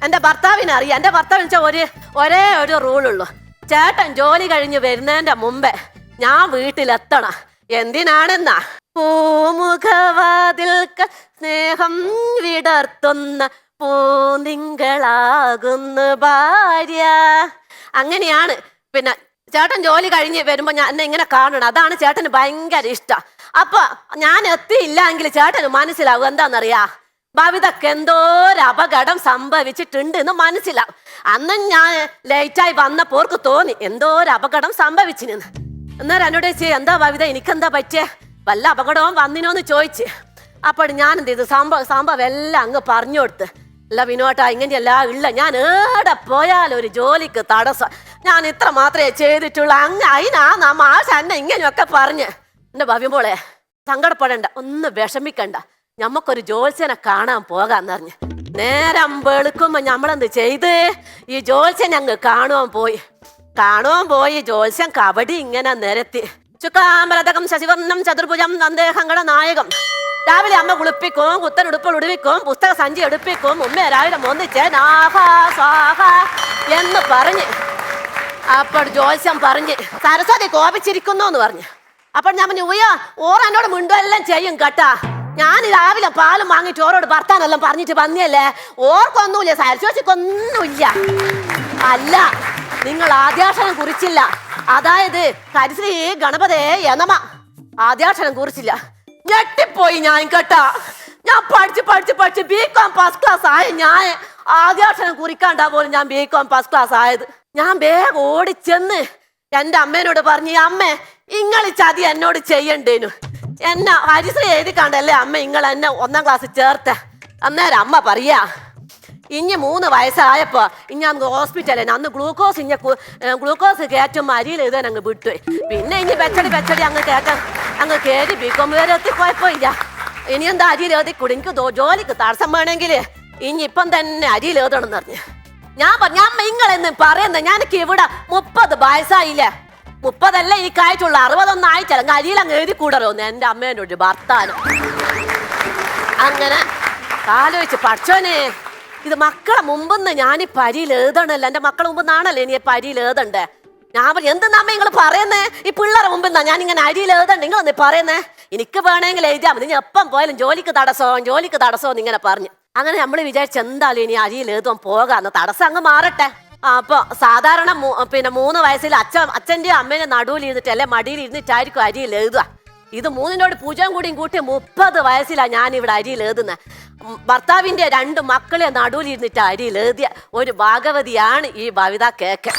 എന്റെ ഭർത്താവിനെ അറിയാം. എന്റെ ഭർത്താവിന് വെച്ചാൽ ഒരേ ഒരു റൂളുള്ളൂ. ചേട്ടൻ ജോലി കഴിഞ്ഞ് വരുന്നതിന്റെ മുമ്പേ ഞാൻ വീട്ടിലെത്തണം. എന്തിനാണെന്നാ, പൂമുഖവാതിൽക്ക സ്നേഹം വിടർത്തുന്ന പൂന്തിങ്കളാകുന്ന ഭാര്യ. അങ്ങനെയാണ്. പിന്നെ ചേട്ടൻ ജോലി കഴിഞ്ഞ് വരുമ്പോ ഞാൻ എന്നെ ഇങ്ങനെ കാണണം. അതാണ് ചേട്ടന് ഭയങ്കര ഇഷ്ടം. അപ്പൊ ഞാൻ എത്തിയില്ലെങ്കിൽ ചേട്ടന് മനസ്സിലാവും എന്താന്നറിയാ, ഭവിതക്ക് എന്തോ ഒരു അപകടം സംഭവിച്ചിട്ടുണ്ട് എന്ന് മനസ്സിലാവും. അന്ന് ഞാൻ ലേറ്റായി വന്നപ്പോ ഓർക്ക് തോന്നി എന്തോ ഒരു അപകടം സംഭവിച്ചിരുന്നു. അന്നേരം എന്നോട് ചോദിച്ചു, എന്താ ഭവിത, എനിക്കെന്താ പറ്റിയ, വല്ല അപകടവും വന്നിനോന്ന് ചോദിച്ച്. അപ്പോൾ ഞാൻ എന്ത് ചെയ്തു, സംഭവം എല്ലാം അങ്ങ് പറഞ്ഞു കൊടുത്ത്. അല്ല വിനോട്ടാ, ഇങ്ങനെയല്ല ഉള്ള, ഞാൻ ഏടെ പോയാലും ഒരു ജോലിക്ക് തടസ്സം, ഞാൻ ഇത്ര മാത്രമേ ചെയ്തിട്ടുള്ളൂ. അതിനാ മാഷ എന്നെ ഇങ്ങനെയൊക്കെ പറഞ്ഞ്. എന്റെ ഭവ്യമോളെ സങ്കടപ്പെടണ്ട, ഒന്ന് വിഷമിക്കണ്ട, ഞമ്മക്കൊരു ജോത്സ്യനെ കാണാൻ പോകാന്ന് പറഞ്ഞ്. നേരം വെളുക്കുമ്പോ ഞമ്മളെന്ത് ചെയ്ത്, ഈ ജോത്സ്യൻ ഞങ്ങൾ കാണുവാൻ പോയി. ജോത്സ്യൻ കബഡി ഇങ്ങനെ നിരത്തി. ചുക്കാമരതകം ശശിവർണം ചതുർഭുജം സന്ദേഹങ്ങളുടെ നായകം. രാവിലെ അമ്മ കുളിപ്പിക്കും, കുത്തനുടുപ്പ് ഉടുവിക്കും, പുസ്തക സഞ്ചി എടുപ്പിക്കും, ഉമ്മ രാവിലെ ഒന്നിച്ച് സ്വാഹ എന്ന് പറഞ്ഞ്. അപ്പോൾ ജോത്സ്യം പറഞ്ഞ് സരസ്വതി കോപിച്ചിരിക്കുന്നു എന്ന് പറഞ്ഞു. അപ്പോൾ ഞാൻ പറഞ്ഞു, ഓർ എന്നോട് മിണ്ടുമെല്ലാം ചെയ്യും കേട്ടാ, ഞാൻ രാവിലെ പാലും വാങ്ങിയിട്ട് ഓരോട് ഭർത്താനെല്ലാം പറഞ്ഞിട്ട് വന്നിയല്ലേ, ഓർക്കൊന്നുമില്ല, സരസ്വതിക്കൊന്നുമില്ല. അല്ല, നിങ്ങൾ ആദ്യാക്ഷരം കുറിച്ചില്ല, അതായത് കരിശ്രീ ഗണപതേ യനമ ആദ്യാക്ഷരം കുറിച്ചില്ല. ഞെട്ടിപ്പോയി ഞാൻ കേട്ടാ. ഞാൻ പഠിച്ച് ബികോം ഫസ്റ്റ് ക്ലാസ് ആയ ഞാൻ ആദ്യാക്ഷരം കുറിക്കാണ്ടാ പോലും ഞാൻ ബികോം ഫസ്റ്റ് ക്ലാസ് ആയത്. ഞാൻ വേഗം ഓടിച്ചെന്ന് എൻ്റെ അമ്മേനോട് പറഞ്ഞു, അമ്മേ ഇങ്ങളി ചതി എന്നോട് ചെയ്യണ്ടേനു, എന്നെ ഹരിശ്രീ എഴുതി കണ്ടല്ലേ അമ്മ നിങ്ങൾ എന്നെ 1ാം ക്ലാസ്സിൽ ചേർത്ത. അന്നേരം അമ്മ പറയാ, ഇനി 3 വയസ്സായപ്പോ ഇനി അങ്ങ് ഹോസ്പിറ്റലിൽ അന്ന് ഗ്ലൂക്കോസ് കയറ്റും അരിയിൽ എഴുതാൻ അങ്ങ് വിട്ടു. പിന്നെ ഇനി വെച്ചടി അങ്ങ് കയറി ബികോം വരെ എത്തിപ്പോയപ്പോയില്ല. ഇനി എന്താ അരിയിൽ എഴുതിക്കൂടി, എനിക്ക് ജോലിക്ക് തടസ്സം വേണമെങ്കിൽ ഇനി ഇപ്പം തന്നെ അരിയിൽ എഴുതണം എന്ന് പറഞ്ഞു. ഞാൻ പറഞ്ഞു, അമ്മ നിങ്ങളെന്ന് പറയുന്നത്, ഞാനൊക്കെ ഇവിടെ 30 വയസ്സായില്ലേ, 30 അല്ല ഈ കാഴ്ചയുള്ള 61 ആയിട്ടല്ല അരിയിൽ അങ്ങ് എഴുതി കൂടരോന്ന് എൻ്റെ അമ്മേനോട് ഭർത്താനം. അങ്ങനെ ആലോചിച്ച്, പഠിച്ചോനെ ഇത് മക്കളെ മുമ്പെന്ന് ഞാൻ ഈ പരിയിൽ എഴുതണല്ലോ, എൻ്റെ മക്കളെ മുമ്പെന്നാണല്ലോ ഇനി പരിയിൽ എഴുതണ്ടേ. ഞാൻ പറഞ്ഞു, എന്തെന്നാമ്മ നിങ്ങൾ പറയുന്നേ, ഈ പിള്ളേരെ മുമ്പെന്നാ ഞാൻ ഇങ്ങനെ അരിയിൽ എഴുതണ്ട, നിങ്ങളൊന്ന് പറയുന്നേ, എനിക്ക് വേണമെങ്കിൽ എഴുതിയാൽ മതി, ഞാൻ എപ്പം പോയാലും ജോലിക്ക് തടസ്സമെന്ന് ഇങ്ങനെ പറഞ്ഞു. അങ്ങനെ നമ്മൾ വിചാരിച്ച് എന്തായാലും ഇനി അരിയിൽ എഴുതുവാൻ പോകാന്ന്, തടസ്സം അങ്ങ് മാറട്ടെ. അപ്പൊ സാധാരണ പിന്നെ 3 വയസ്സിൽ അച്ഛൻ്റെ അമ്മേനെ നടുവിൽ ഇരുന്നിട്ട് അല്ലെ മടിയിൽ ഇരുന്നിട്ടായിരിക്കും അരിയിൽ എഴുതുക. ഇത് 3നോട് പൂജയും കൂടിയും കൂട്ടി 30 വയസ്സിലാണ് ഞാൻ ഇവിടെ അരിയിൽ എഴുതുന്നത്. ഭർത്താവിന്റെ 2 മക്കളെ നടുവിൽ ഇരുന്നിട്ട് അരിയിൽ എഴുതിയ ഒരു ഭാഗവതിയാണ് ഈ ഭവിത കേക്ക്.